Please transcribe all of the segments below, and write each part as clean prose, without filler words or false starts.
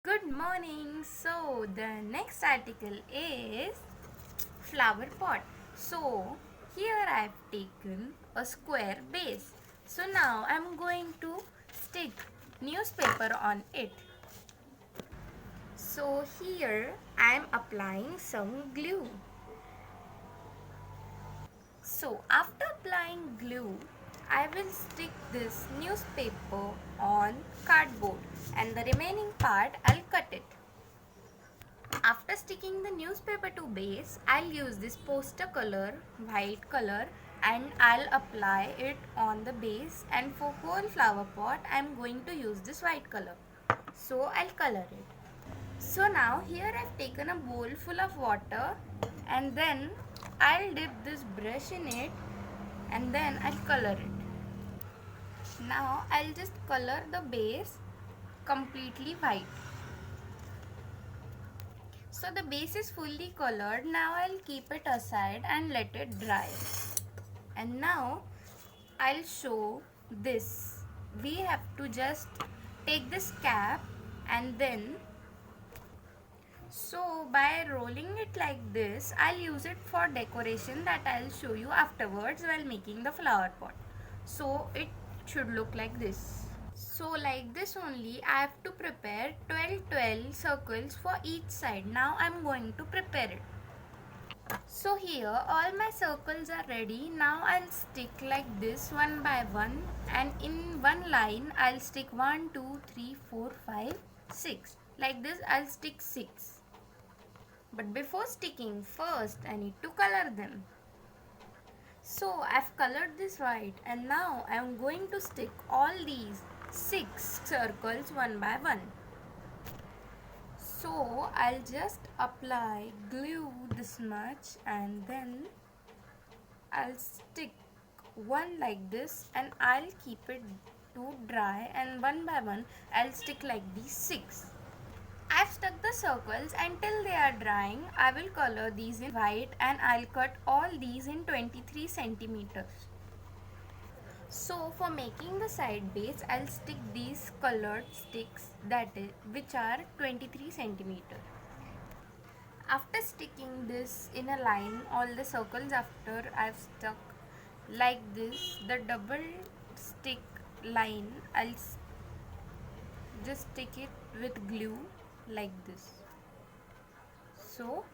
Good morning. So the next article is flower pot. So here I've taken a square base. So now I'm going to stick newspaper on it. So here I'm applying some glue. So after applying glue, I will stick this newspaper on cardboard and the remaining part I'll cut it. After sticking the newspaper to base, I'll use this poster color, white color, and I'll apply it on the base, and for whole flower pot I'm going to use this white color. So I'll color it. So now here I've taken a bowl full of water and then I'll dip this brush in it and then I'll color it. Now I'll just color the base completely white. So the base is fully colored. Now I'll keep it aside and let it dry. And now I'll show this. We have to just take this cap and then by rolling it like this, I'll use it for decoration that I'll show you afterwards while making the flower pot. So it should look like this. So like this only I have to prepare 12 circles for each side. Now I'm going to prepare it. So here all my circles are ready. Now I'll stick like this one by one, and in one line I'll stick 1, 2, 3, 4, 5, 6. Like this I'll stick 6. But before sticking, first I need to color them. So I've colored this white and now I'm going to stick all these 6 circles one by one. So I'll just apply glue this much and then I'll stick one like this and I'll keep it to dry, and one by one I'll stick like these 6. I've stuck the circles until they are drying. I will color these in white and I'll cut all these in 23 centimeters. So for making the side base, I'll stick these colored sticks which are 23 centimeters. After sticking this in a line, all the circles after I've stuck like this, the double stick line, I'll just stick it with glue like this. So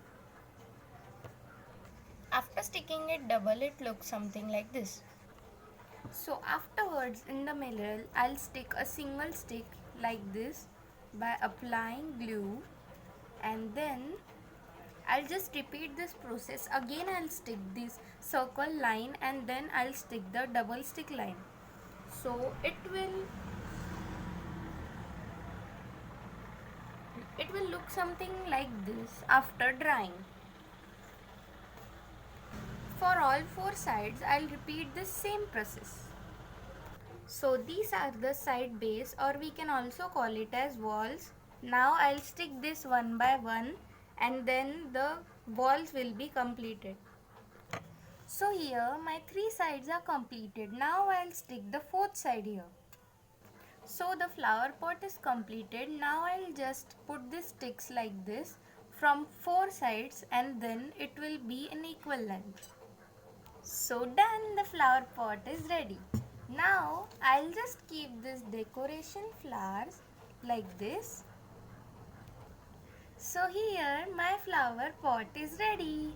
after sticking it double, it looks something like this. So afterwards in the middle I'll stick a single stick like this by applying glue, and then I'll just repeat this process again. I'll stick this circle line and then I'll stick the double stick line. So it will look something like this after drying. For all 4 sides I'll repeat the same process. So these are the side base, or we can also call it as walls. Now I'll stick this one by one and then the walls will be completed. So here my 3 sides are completed. Now I'll stick the 4th side here. So the flower pot is completed. Now I'll just put the sticks like this from 4 sides and then it will be an equal length. So done, the flower pot is ready. Now I'll just keep this decoration flowers like this. So here my flower pot is ready.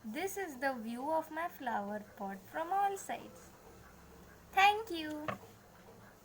This is the view of my flower pot from all sides. Thank you.